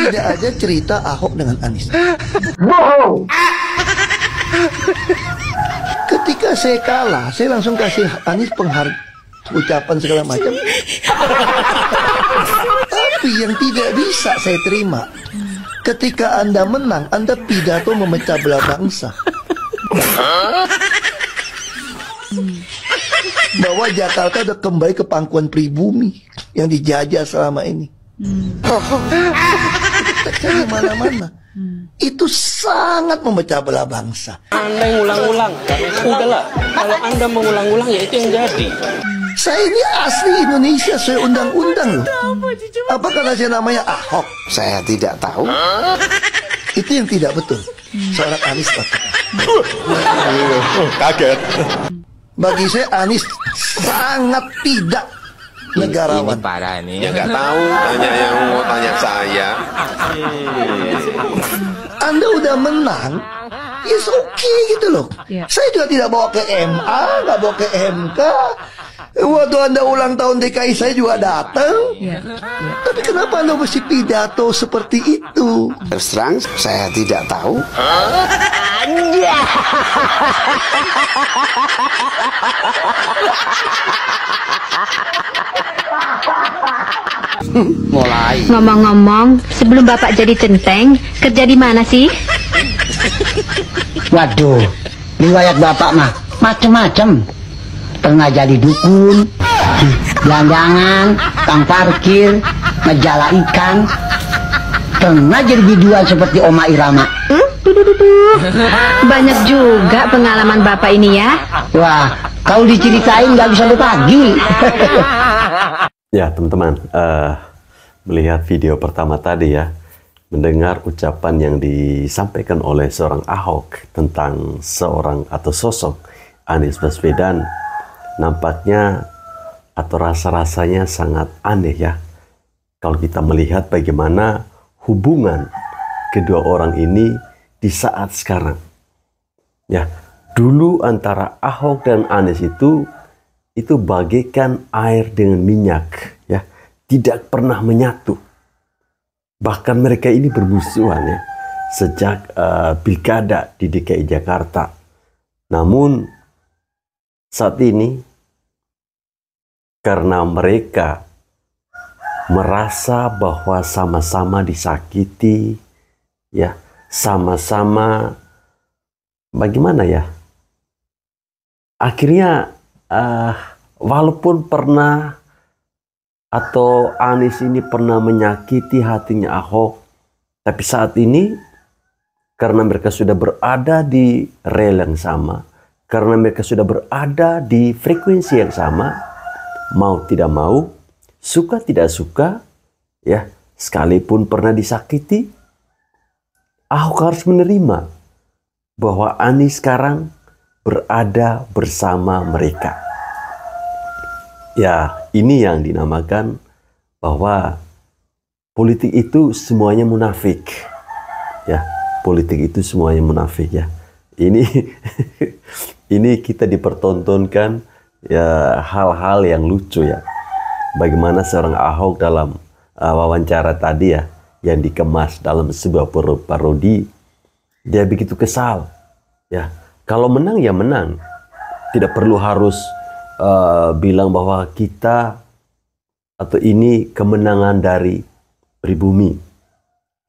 tidak ada cerita Ahok dengan Anies. Ketika saya kalah, saya langsung kasih Anies ucapan segala macam. Tapi yang tidak bisa saya terima, ketika Anda menang, Anda pidato memecah belah bangsa. Bahwa Jakarta udah kembali ke pangkuan pribumi yang dijajah selama ini. Di mana-mana. Itu sangat memecah belah bangsa. Anda yang ulang-ulang, udahlah. Kalau Anda mengulang-ulang ya itu yang jadi. Saya ini asli Indonesia, saya undang-undang loh. Apa karena saya namanya Ahok? Saya tidak tahu. Itu yang tidak betul. Seorang Anies Kaget. Bagi saya Anies sangat tidak negarawan. Ini parah nih. Ya nggak tahu, tanya yang mau tanya saya. Anda udah menang, it's okay gitu loh. Saya juga tidak bawa ke MA, nggak bawa ke MK. Waktu Anda ulang tahun DKI saya juga datang. Tapi kenapa Anda mesti pidato seperti itu? Terus terang, saya tidak tahu. Mulai. Ngomong-ngomong, sebelum Bapak jadi centeng, kerja di mana sih? Waduh, riwayat Bapak mah macem-macem. Pernah jadi dukun, gelandangan, tukang parkir, ngejala ikan. Pernah jadi biduan seperti Oma Irama. Banyak juga pengalaman Bapak ini ya. Wah, kalau diceritain nggak bisa berbagi. Ya teman-teman, melihat video pertama tadi ya, mendengar ucapan yang disampaikan oleh seorang Ahok tentang seorang atau sosok Anies Baswedan, nampaknya atau rasa-rasanya sangat aneh ya. Kalau kita melihat bagaimana hubungan kedua orang ini di saat sekarang. Ya, dulu antara Ahok dan Anies itu bagaikan air dengan minyak ya, tidak pernah menyatu. Bahkan mereka ini bermusuhan ya sejak pilkada di DKI Jakarta. Namun saat ini karena mereka merasa bahwa sama-sama disakiti ya, sama-sama bagaimana ya, akhirnya walaupun pernah atau Anies ini pernah menyakiti hatinya Ahok, tapi saat ini karena mereka sudah berada di rel yang sama, karena mereka sudah berada di frekuensi yang sama, mau tidak mau, suka tidak suka, ya, sekalipun pernah disakiti, Ahok harus menerima bahwa Anies sekarang berada bersama mereka. Ya, ini yang dinamakan bahwa politik itu semuanya munafik. Ya, politik itu semuanya munafik ya. Ini kita dipertontonkan ya hal-hal yang lucu ya. Bagaimana seorang Ahok dalam wawancara tadi ya, yang dikemas dalam sebuah parodi, dia begitu kesal ya. Kalau menang ya menang, tidak perlu harus bilang bahwa kita atau ini kemenangan dari pribumi.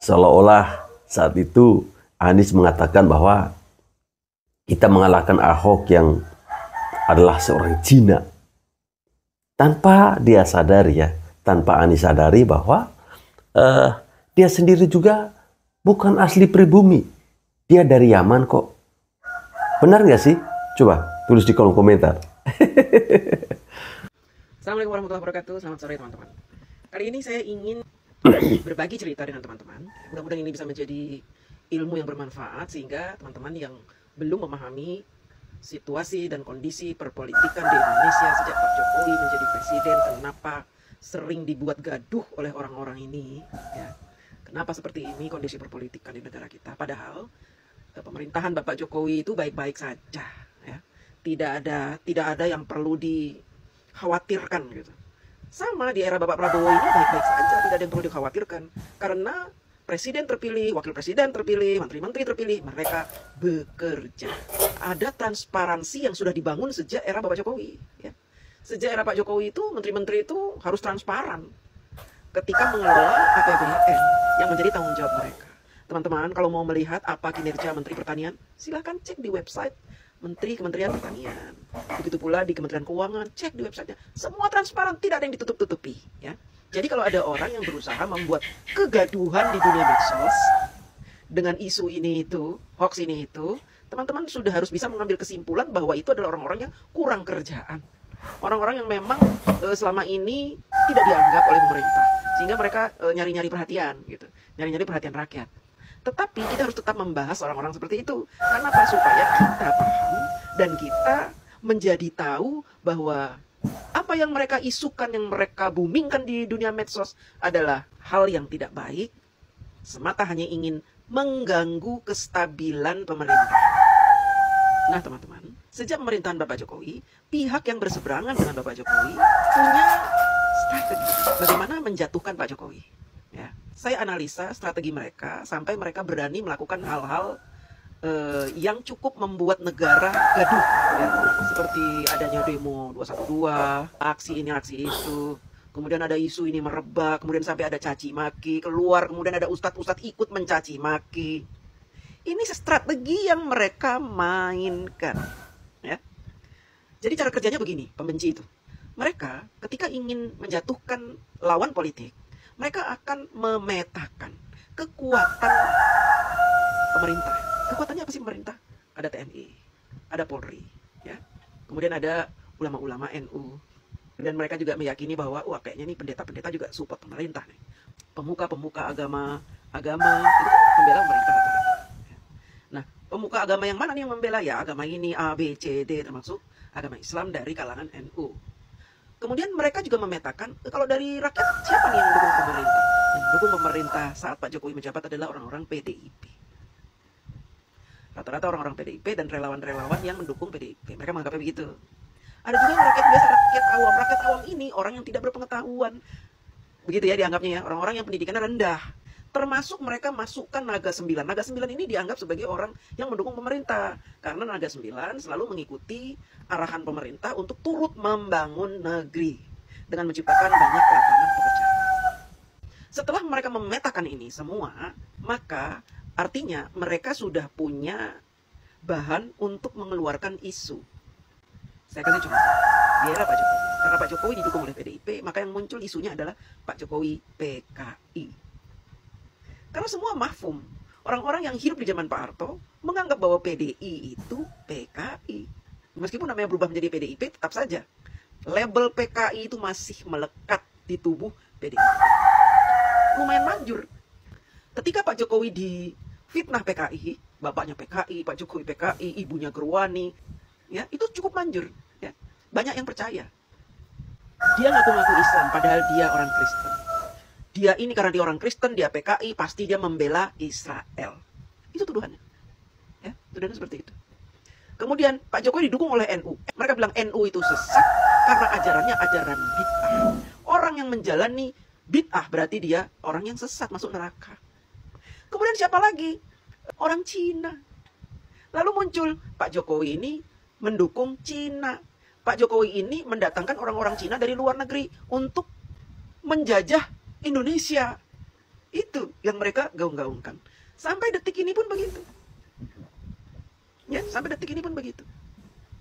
Seolah-olah saat itu Anies mengatakan bahwa kita mengalahkan Ahok yang adalah seorang Cina. Tanpa dia sadari ya, tanpa Anies sadari bahwa dia sendiri juga bukan asli pribumi. Dia dari Yaman kok. Benar nggak sih? Coba tulis di kolom komentar. Assalamualaikum warahmatullahi wabarakatuh. Selamat sore teman-teman. Kali ini saya ingin berbagi cerita dengan teman-teman. Mudah-mudahan ini bisa menjadi ilmu yang bermanfaat sehingga teman-teman yang belum memahami situasi dan kondisi perpolitikan di Indonesia sejak Pak Jokowi menjadi presiden, kenapa sering dibuat gaduh oleh orang-orang ini ya. Kenapa seperti ini kondisi perpolitikan di negara kita, padahal pemerintahan Bapak Jokowi itu baik-baik saja ya. Tidak ada yang perlu dikhawatirkan gitu. Sama di era Bapak Prabowo ini baik-baik saja, tidak ada yang perlu dikhawatirkan karena presiden terpilih, wakil presiden terpilih, menteri-menteri terpilih, mereka bekerja. Ada transparansi yang sudah dibangun sejak era Bapak Jokowi. Ya. Sejak era Pak Jokowi itu, menteri-menteri itu harus transparan ketika mengelola APBN yang menjadi tanggung jawab mereka. Teman-teman, kalau mau melihat apa kinerja Menteri Pertanian, silahkan cek di website Kementerian Pertanian. Begitu pula di Kementerian Keuangan, cek di websitenya. Semua transparan, tidak ada yang ditutup-tutupi. Ya. Jadi kalau ada orang yang berusaha membuat kegaduhan di dunia medsos dengan isu ini itu, hoax ini itu, teman-teman sudah harus bisa mengambil kesimpulan bahwa itu adalah orang-orang yang kurang kerjaan. Orang-orang yang memang selama ini tidak dianggap oleh pemerintah. Sehingga mereka nyari-nyari perhatian, gitu, nyari-nyari perhatian rakyat. Tetapi kita harus tetap membahas orang-orang seperti itu. Karena apa? Supaya kita paham dan kita menjadi tahu bahwa apa yang mereka isukan, yang mereka boomingkan di dunia medsos adalah hal yang tidak baik, semata hanya ingin mengganggu kestabilan pemerintah. Nah teman-teman, sejak pemerintahan Bapak Jokowi, pihak yang berseberangan dengan Bapak Jokowi punya strategi bagaimana menjatuhkan Pak Jokowi. Ya, saya analisa strategi mereka sampai mereka berani melakukan hal-hal yang cukup membuat negara gaduh, ya. Seperti adanya demo 212, aksi ini aksi itu, kemudian ada isu ini merebak, kemudian sampai ada caci maki keluar, kemudian ada ustadz-ustadz ikut mencaci maki. Ini strategi yang mereka mainkan, ya. Jadi cara kerjanya begini, pembenci itu. Mereka ketika ingin menjatuhkan lawan politik, mereka akan memetakan kekuatan pemerintah. Kekuatannya apa sih pemerintah? Ada TNI, ada Polri, ya. Kemudian ada ulama-ulama NU. Dan mereka juga meyakini bahwa wah kayaknya nih pendeta-pendeta juga support pemerintah nih. Pemuka-pemuka agama itu membela pemerintah. Nah, pemuka agama yang mana nih yang membela? Ya agama ini A, B, C, D, termasuk agama Islam dari kalangan NU. Kemudian mereka juga memetakan kalau dari rakyat siapa nih yang mendukung pemerintah? Yang mendukung pemerintah saat Pak Jokowi menjabat adalah orang-orang PDIP. Rata-rata orang-orang PDIP dan relawan-relawan yang mendukung PDIP. Mereka menganggapnya begitu. Ada juga yang rakyat biasa, rakyat awam. Rakyat awam ini orang yang tidak berpengetahuan. Begitu ya dianggapnya ya, orang-orang yang pendidikannya rendah. Termasuk mereka masukkan Naga 9. Naga 9 ini dianggap sebagai orang yang mendukung pemerintah. Karena Naga 9 selalu mengikuti arahan pemerintah untuk turut membangun negeri. Dengan menciptakan banyak lapangan pekerjaan. Setelah mereka memetakan ini semua, maka artinya mereka sudah punya bahan untuk mengeluarkan isu. Saya kasih contoh. Di era Pak Jokowi. Karena Pak Jokowi didukung oleh PDIP, maka yang muncul isunya adalah Pak Jokowi PKI. Karena semua mafhum. Orang-orang yang hidup di zaman Pak Harto menganggap bahwa PDI itu PKI. Meskipun namanya berubah menjadi PDIP, tetap saja label PKI itu masih melekat di tubuh PDIP. Lumayan manjur. Ketika Pak Jokowi difitnah PKI, bapaknya PKI, Pak Jokowi PKI, ibunya Gerwani, ya itu cukup manjur. Ya. Banyak yang percaya. Dia ngaku-ngaku Islam, padahal dia orang Kristen. Dia ini karena dia orang Kristen, dia PKI, pasti dia membela Israel. Itu tuduhannya. Ya, tuduhannya seperti itu. Kemudian Pak Jokowi didukung oleh NU. Mereka bilang NU itu sesat karena ajarannya ajaran bid'ah. Orang yang menjalani bid'ah berarti dia orang yang sesat, masuk neraka. Kemudian siapa lagi? Orang Cina. Lalu muncul Pak Jokowi ini mendukung Cina. Pak Jokowi ini mendatangkan orang-orang Cina dari luar negeri untuk menjajah Indonesia. Itu yang mereka gaung-gaungkan. Sampai detik ini pun begitu. Ya, sampai detik ini pun begitu.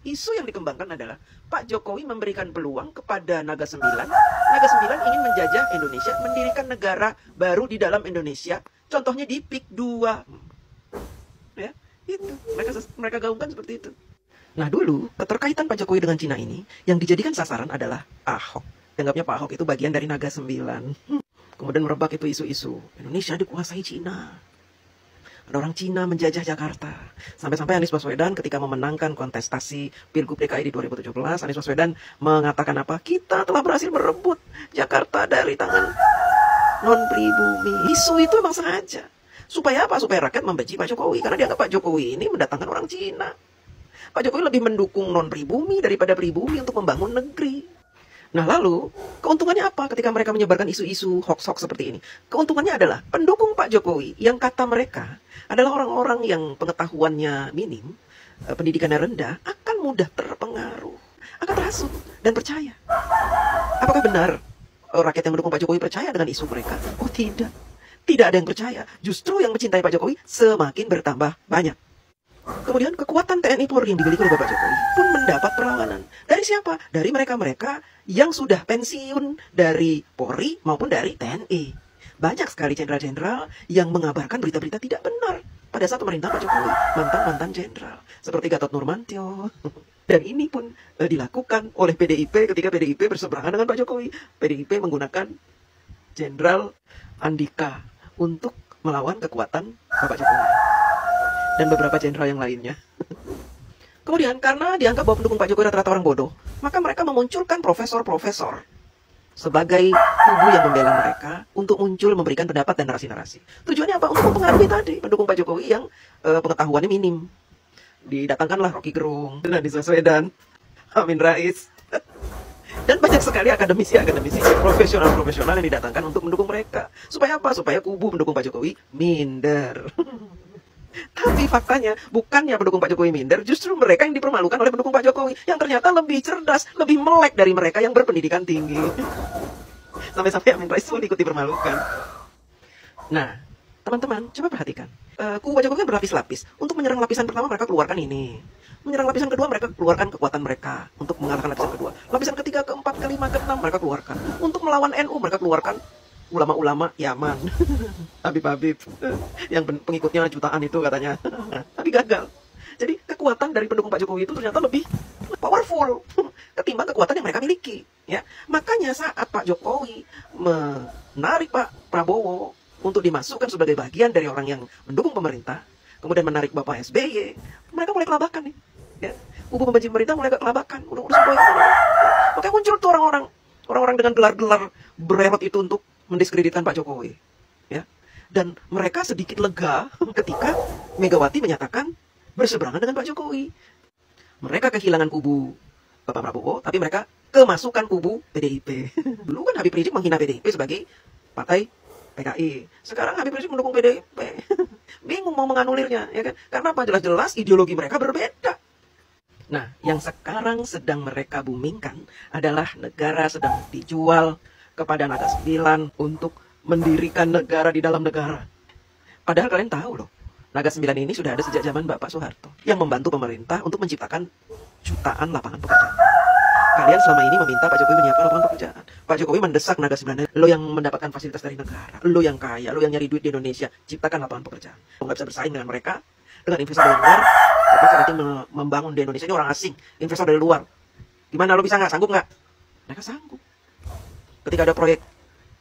Isu yang dikembangkan adalah Pak Jokowi memberikan peluang kepada Naga 9. Naga 9 ingin menjajah Indonesia, mendirikan negara baru di dalam Indonesia. Contohnya di PIK 2. Ya, itu. Mereka gaungkan seperti itu. Nah dulu, keterkaitan Pak Jokowi dengan Cina ini, yang dijadikan sasaran adalah Ahok. Dianggapnya Pak Ahok itu bagian dari Naga 9. Kemudian merebak itu isu-isu, Indonesia dikuasai Cina. Ada orang Cina menjajah Jakarta. Sampai-sampai Anies Baswedan ketika memenangkan kontestasi Pilgub DKI di 2017, Anies Baswedan mengatakan apa? Kita telah berhasil merebut Jakarta dari tangan non-pribumi. Isu itu memang sengaja. Supaya apa? Supaya rakyat membenci Pak Jokowi. Karena dianggap Pak Jokowi ini mendatangkan orang Cina. Pak Jokowi lebih mendukung non-pribumi daripada pribumi untuk membangun negeri. Nah lalu, keuntungannya apa ketika mereka menyebarkan isu-isu hoax-hoax seperti ini? Keuntungannya adalah pendukung Pak Jokowi yang kata mereka adalah orang-orang yang pengetahuannya minim, pendidikannya rendah, akan mudah terpengaruh, akan terhasut dan percaya. Apakah benar rakyat yang mendukung Pak Jokowi percaya dengan isu mereka? Oh tidak. Tidak ada yang percaya. Justru yang mencintai Pak Jokowi semakin bertambah banyak. Kemudian kekuatan TNI Polri yang dimiliki oleh Bapak Jokowi pun mendapat perlawanan. Dari siapa? Dari mereka-mereka yang sudah pensiun dari Polri maupun dari TNI. Banyak sekali jenderal-jenderal yang mengabarkan berita-berita tidak benar pada saat pemerintah Pak Jokowi. Mantan-mantan jenderal seperti Gatot Nurmantio. Dan ini pun dilakukan oleh PDIP ketika PDIP berseberangan dengan Pak Jokowi. PDIP menggunakan Jenderal Andika untuk melawan kekuatan Bapak Jokowi dan beberapa jenderal yang lainnya. Kemudian karena dianggap bahwa pendukung Pak Jokowi rata-rata orang bodoh, maka mereka memunculkan profesor-profesor sebagai kubu yang membela mereka untuk muncul memberikan pendapat dan narasi-narasi. Tujuannya apa? Untuk mempengaruhi tadi pendukung Pak Jokowi yang pengetahuannya minim. Didatangkanlah Rocky Gerung, Anies Baswedan, Amin Rais, dan banyak sekali akademisi-akademisi profesional-profesional yang didatangkan untuk mendukung mereka. Supaya apa? Supaya kubu pendukung Pak Jokowi minder. Tapi faktanya, bukannya pendukung Pak Jokowi minder, justru mereka yang dipermalukan oleh pendukung Pak Jokowi, yang ternyata lebih cerdas, lebih melek dari mereka yang berpendidikan tinggi. Sampai-sampai Amin Rais pun ikut dipermalukan. Nah, teman-teman, coba perhatikan. Kubu Pak Jokowi kan berlapis-lapis. Untuk menyerang lapisan pertama, mereka keluarkan ini. Menyerang lapisan kedua, mereka keluarkan kekuatan mereka untuk mengalahkan lapisan kedua. Lapisan ketiga, keempat, kelima, keenam, mereka keluarkan. Untuk melawan NU, mereka keluarkan ulama-ulama Yaman, Habib-Habib, yang pengikutnya jutaan itu katanya, tapi gagal. Jadi kekuatan dari pendukung Pak Jokowi itu ternyata lebih powerful ketimbang kekuatan yang mereka miliki. Ya, makanya saat Pak Jokowi menarik Pak Prabowo untuk dimasukkan sebagai bagian dari orang yang mendukung pemerintah, kemudian menarik Bapak SBY, mereka mulai kelabakan nih. Ya, kubu pembenci pemerintah mulai kelabakan. Makanya muncul tuh orang-orang dengan gelar-gelar berelot itu untuk mendiskreditkan Pak Jokowi, ya. Dan mereka sedikit lega ketika Megawati menyatakan berseberangan dengan Pak Jokowi. Mereka kehilangan kubu Bapak Prabowo, tapi mereka kemasukan kubu PDIP. Dulu kan Habib Rizik menghina PDIP sebagai partai PKI. Sekarang Habib Rizik mendukung PDIP. Bingung mau menganulirnya, ya kan? Karena apa? Jelas-jelas ideologi mereka berbeda. Nah, yang sekarang sedang mereka boomingkan adalah negara sedang dijual kepada Naga 9 untuk mendirikan negara di dalam negara. Padahal kalian tahu loh, Naga 9 ini sudah ada sejak zaman Bapak Soeharto yang membantu pemerintah untuk menciptakan jutaan lapangan pekerjaan. Kalian selama ini meminta Pak Jokowi menyiapkan lapangan pekerjaan. Pak Jokowi mendesak Naga 9, lo yang mendapatkan fasilitas dari negara, lo yang kaya, lo yang nyari duit di Indonesia, ciptakan lapangan pekerjaan. Lo nggak bisa bersaing dengan mereka, dengan investor dari luar. Tapi saat itu membangun di Indonesia ini orang asing, investor dari luar. Gimana, lo bisa nggak? Sanggup nggak? Mereka sanggup. Ketika ada proyek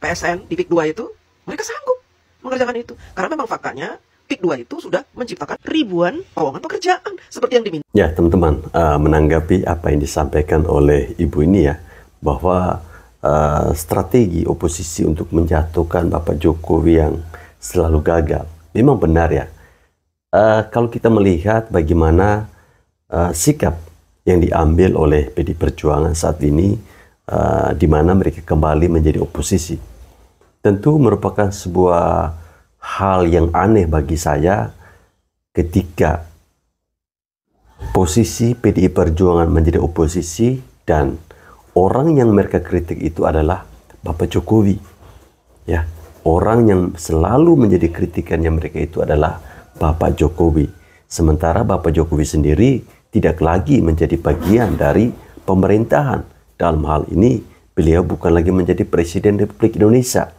PSN di PIK 2 itu, mereka sanggup mengerjakan itu. Karena memang faktanya, PIK 2 itu sudah menciptakan ribuan lowongan pekerjaan seperti yang diminta. Ya teman-teman, menanggapi apa yang disampaikan oleh ibu ini ya, bahwa strategi oposisi untuk menjatuhkan Bapak Jokowi yang selalu gagal, memang benar ya. Kalau kita melihat bagaimana sikap yang diambil oleh PD Perjuangan saat ini, di mana mereka kembali menjadi oposisi, tentu merupakan sebuah hal yang aneh bagi saya ketika posisi PDI Perjuangan menjadi oposisi dan orang yang mereka kritik itu adalah Bapak Jokowi. Ya, orang yang selalu menjadi kritikannya mereka itu adalah Bapak Jokowi. Sementara Bapak Jokowi sendiri tidak lagi menjadi bagian dari pemerintahan. Dalam hal ini, beliau bukan lagi menjadi Presiden Republik Indonesia.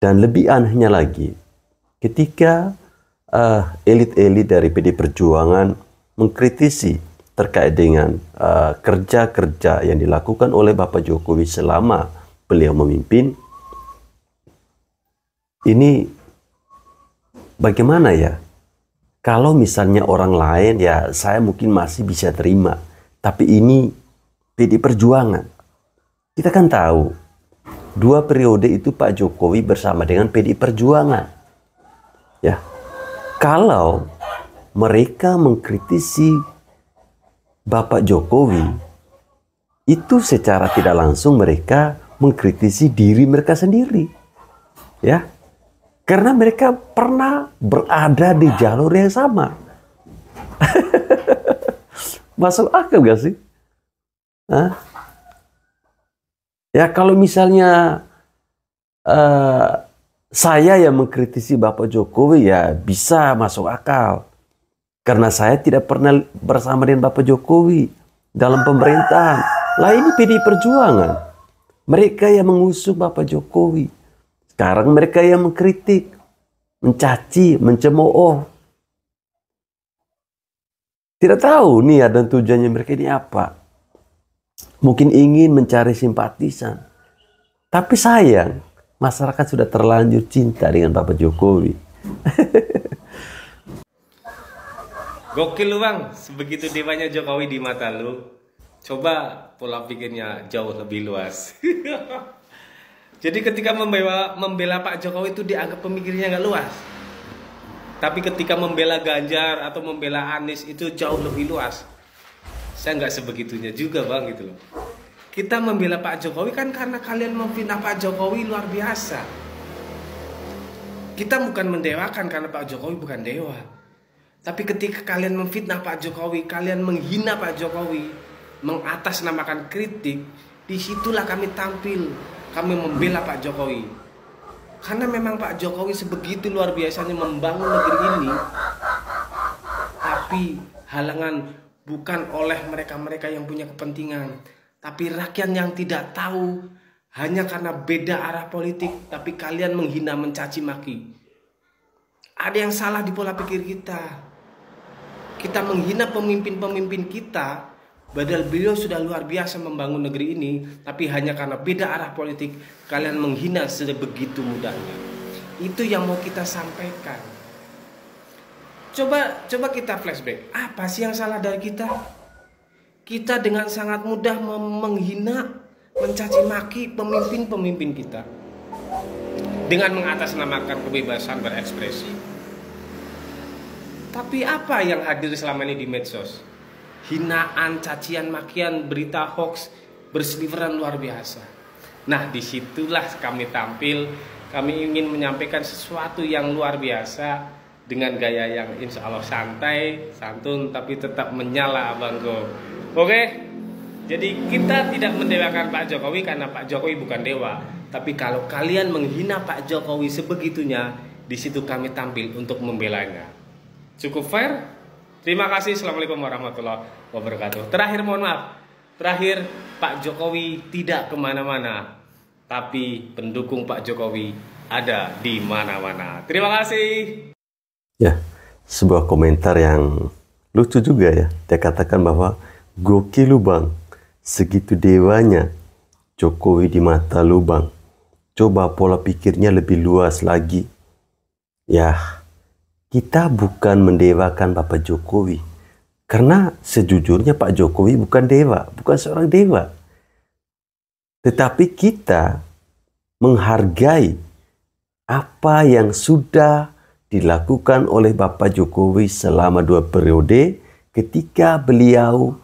Dan lebih anehnya lagi, ketika elit-elit dari PD Perjuangan mengkritisi terkait dengan kerja-kerja yang dilakukan oleh Bapak Jokowi selama beliau memimpin, ini bagaimana ya? Kalau misalnya orang lain, ya saya mungkin masih bisa terima. Tapi ini PD Perjuangan. Kita kan tahu, 2 periode itu Pak Jokowi bersama dengan PD Perjuangan. Ya, kalau mereka mengkritisi Bapak Jokowi, itu secara tidak langsung mereka mengkritisi diri mereka sendiri. Ya. Karena mereka pernah berada di jalur yang sama. Masuk akal gak sih? Hah? Ya kalau misalnya saya yang mengkritisi Bapak Jokowi ya bisa masuk akal. Karena saya tidak pernah bersama dengan Bapak Jokowi dalam pemerintahan. Lah ini PDI Perjuangan. Mereka yang mengusung Bapak Jokowi. Sekarang mereka yang mengkritik, mencaci, mencemooh. Tidak tahu niat dan tujuannya mereka ini apa. Mungkin ingin mencari simpatisan. Tapi sayang, masyarakat sudah terlanjur cinta dengan Bapak Jokowi. Gokil lu bang, sebegitu dewanya Jokowi di mata lu. Coba pola pikirnya jauh lebih luas. Jadi ketika membela Pak Jokowi itu dianggap pemikirannya nggak luas. Tapi ketika membela Ganjar atau membela Anies itu jauh lebih luas. Saya nggak sebegitunya juga bang gitu loh. Kita membela Pak Jokowi kan karena kalian memfitnah Pak Jokowi luar biasa. Kita bukan mendewakan karena Pak Jokowi bukan dewa. Tapi ketika kalian memfitnah Pak Jokowi, kalian menghina Pak Jokowi, mengatasnamakan kritik, disitulah kami tampil, kami membela Pak Jokowi. Karena memang Pak Jokowi sebegitu luar biasanya membangun negeri ini. Tapi halangan bukan oleh mereka-mereka yang punya kepentingan, tapi rakyat yang tidak tahu, hanya karena beda arah politik, tapi kalian menghina, mencaci maki. Ada yang salah di pola pikir kita. Kita menghina pemimpin-pemimpin kita, padahal beliau sudah luar biasa membangun negeri ini, tapi hanya karena beda arah politik, kalian menghina sebegitu mudahnya. Itu yang mau kita sampaikan. Coba kita flashback. Apa sih yang salah dari kita? Kita dengan sangat mudah menghina, mencaci maki pemimpin-pemimpin kita. Dengan mengatasnamakan kebebasan berekspresi. Tapi apa yang hadir selama ini di medsos? Hinaan, cacian, makian, berita hoax berseliweran luar biasa. Nah, disitulah kami tampil. Kami ingin menyampaikan sesuatu yang luar biasa dengan gaya yang insya Allah santai, santun, tapi tetap menyala abangku. Oke? Jadi kita tidak mendewakan Pak Jokowi karena Pak Jokowi bukan dewa. Tapi kalau kalian menghina Pak Jokowi sebegitunya, di situ kami tampil untuk membelanya. Cukup fair? Terima kasih. Assalamualaikum warahmatullahi wabarakatuh. Terakhir mohon maaf. Terakhir Pak Jokowi tidak kemana-mana, tapi pendukung Pak Jokowi ada di mana-mana. Terima kasih. Ya, sebuah komentar yang lucu juga ya. Dia katakan bahwa gokil lu bang, segitu dewanya Jokowi di mata lu bang. Coba pola pikirnya lebih luas lagi. Ya, kita bukan mendewakan Bapak Jokowi. Karena sejujurnya Pak Jokowi bukan dewa, bukan seorang dewa. Tetapi kita menghargai apa yang sudah dilakukan oleh Bapak Jokowi selama 2 periode ketika beliau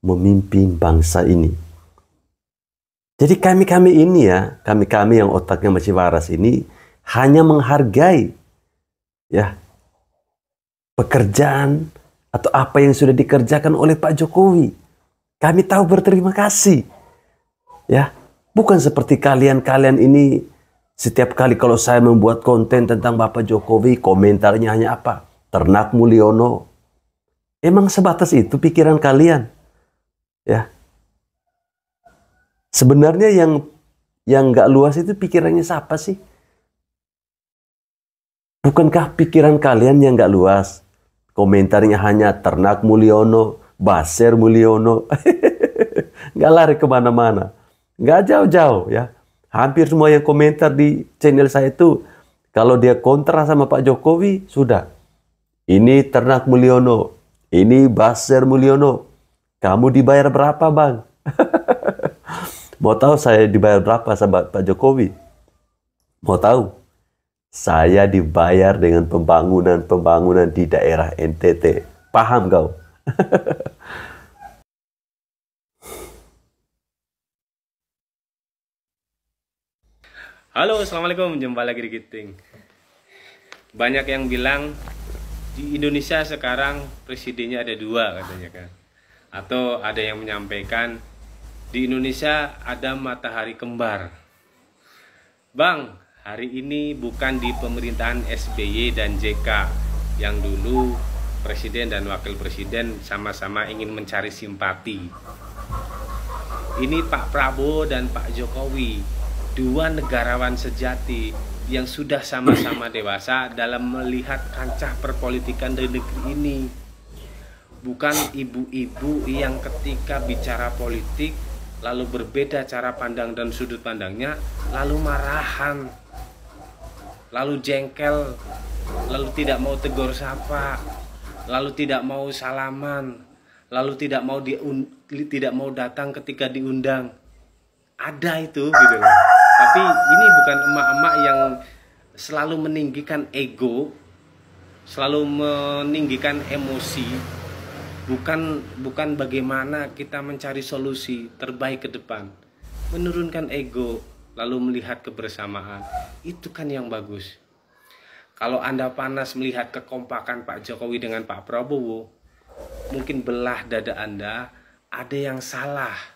memimpin bangsa ini. Jadi kami ini ya, kami yang otaknya masih waras ini hanya menghargai ya pekerjaan atau apa yang sudah dikerjakan oleh Pak Jokowi. Kami tahu berterima kasih. Ya, bukan seperti kalian ini setiap kali kalau saya membuat konten tentang Bapak Jokowi, komentarnya hanya apa? Ternak Mulyono. Emang sebatas itu pikiran kalian? Ya. Sebenarnya yang nggak luas itu pikirannya siapa sih? Bukankah pikiran kalian yang nggak luas? Komentarnya hanya Ternak Mulyono, Baser Mulyono. Nggak lari kemana-mana. Nggak jauh-jauh ya. Hampir semua yang komentar di channel saya itu, kalau dia kontra sama Pak Jokowi, sudah. Ini Ternak Mulyono, ini Baser Mulyono. Kamu dibayar berapa bang? Mau tahu saya dibayar berapa sama Pak Jokowi? Mau tahu? Saya dibayar dengan pembangunan di daerah NTT. Paham kau? Halo, assalamualaikum, jumpa lagi di Giting. Banyak yang bilang di Indonesia sekarang presidennya ada 2 katanya kan. Atau ada yang menyampaikan di Indonesia ada matahari kembar. Bang, hari ini bukan di pemerintahan SBY dan JK yang dulu presiden dan wakil presiden sama-sama ingin mencari simpati. Ini Pak Prabowo dan Pak Jokowi, 2 negarawan sejati yang sudah sama-sama dewasa dalam melihat kancah perpolitikan di negeri ini. Bukan ibu-ibu yang ketika bicara politik lalu berbeda cara pandang dan sudut pandangnya, lalu marahan, lalu jengkel, lalu tidak mau tegur sapa, lalu tidak mau salaman, lalu tidak mau datang ketika diundang. Ada itu gitu loh. Tapi ini bukan emak-emak yang selalu meninggikan ego, selalu meninggikan emosi. Bukan bagaimana kita mencari solusi terbaik ke depan. Menurunkan ego, lalu melihat kebersamaan. Itu kan yang bagus. Kalau Anda panas melihat kekompakan Pak Jokowi dengan Pak Prabowo, mungkin belah dada Anda, ada yang salah.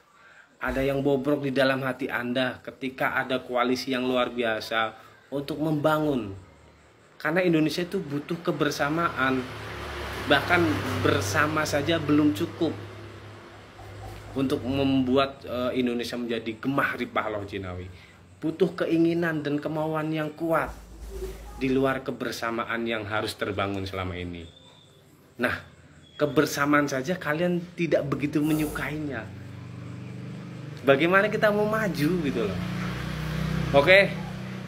Ada yang bobrok di dalam hati Anda ketika ada koalisi yang luar biasa untuk membangun. Karena Indonesia itu butuh kebersamaan. Bahkan bersama saja belum cukup untuk membuat Indonesia menjadi gemah ripah loh Jinawi. Butuh keinginan dan kemauan yang kuat di luar kebersamaan yang harus terbangun selama ini. Nah, kebersamaan saja kalian tidak begitu menyukainya. Bagaimana kita mau maju gitu loh. Oke,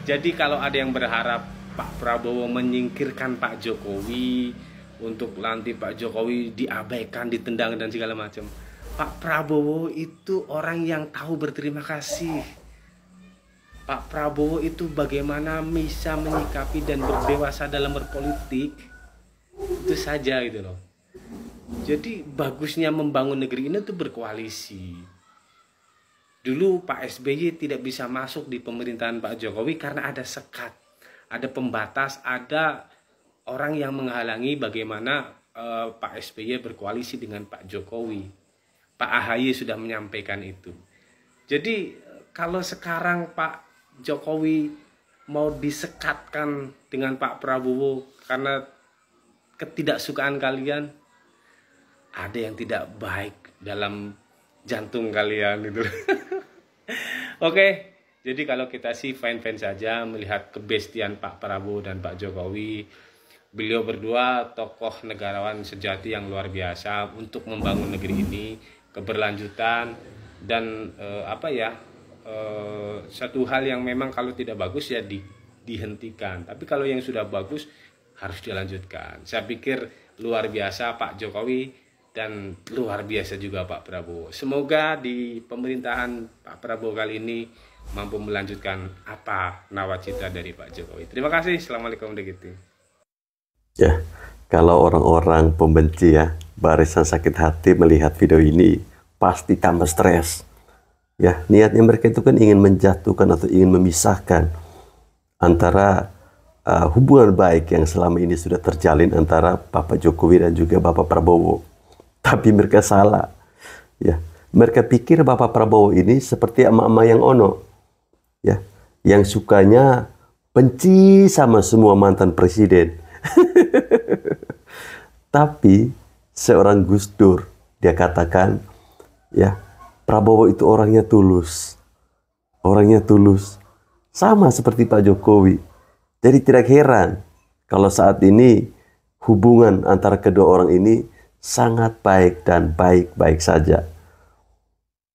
jadi kalau ada yang berharap Pak Prabowo menyingkirkan Pak Jokowi, untuk nanti Pak Jokowi diabaikan, ditendang dan segala macam, Pak Prabowo itu orang yang tahu berterima kasih. Pak Prabowo itu bagaimana bisa menyikapi dan berdewasa dalam berpolitik. Itu saja gitu loh. Jadi bagusnya membangun negeri ini tuh berkoalisi. Dulu Pak SBY tidak bisa masuk di pemerintahan Pak Jokowi karena ada sekat, ada pembatas, ada orang yang menghalangi bagaimana Pak SBY berkoalisi dengan Pak Jokowi. Pak AHY sudah menyampaikan itu. Jadi kalau sekarang Pak Jokowi mau disekatkan dengan Pak Prabowo karena ketidaksukaan kalian, ada yang tidak baik dalam jantung kalian itu. Oke, jadi kalau kita sih fine-fine saja melihat kebestian Pak Prabowo dan Pak Jokowi. Beliau berdua tokoh negarawan sejati yang luar biasa untuk membangun negeri ini, keberlanjutan dan satu hal yang memang kalau tidak bagus ya dihentikan. Tapi kalau yang sudah bagus harus dilanjutkan. Saya pikir luar biasa Pak Jokowi dan luar biasa juga Pak Prabowo. Semoga di pemerintahan Pak Prabowo kali ini mampu melanjutkan apa nawacita dari Pak Jokowi. Terima kasih. Assalamualaikum warahmatullahi wabarakatuh. Ya, kalau orang-orang pembenci ya, barisan sakit hati melihat video ini pasti tambah stres. Ya, niatnya mereka itu kan ingin menjatuhkan atau ingin memisahkan antara hubungan baik yang selama ini sudah terjalin antara Bapak Jokowi dan juga Bapak Prabowo. Tapi mereka salah. Ya, mereka pikir Bapak Prabowo ini seperti emak-emak yang ono. Ya, yang sukanya benci sama semua mantan presiden. Tapi seorang Gus Dur, dia katakan, ya, Prabowo itu orangnya tulus. Orangnya tulus. Sama seperti Pak Jokowi. Jadi tidak heran kalau saat ini hubungan antara kedua orang ini sangat baik dan baik-baik saja.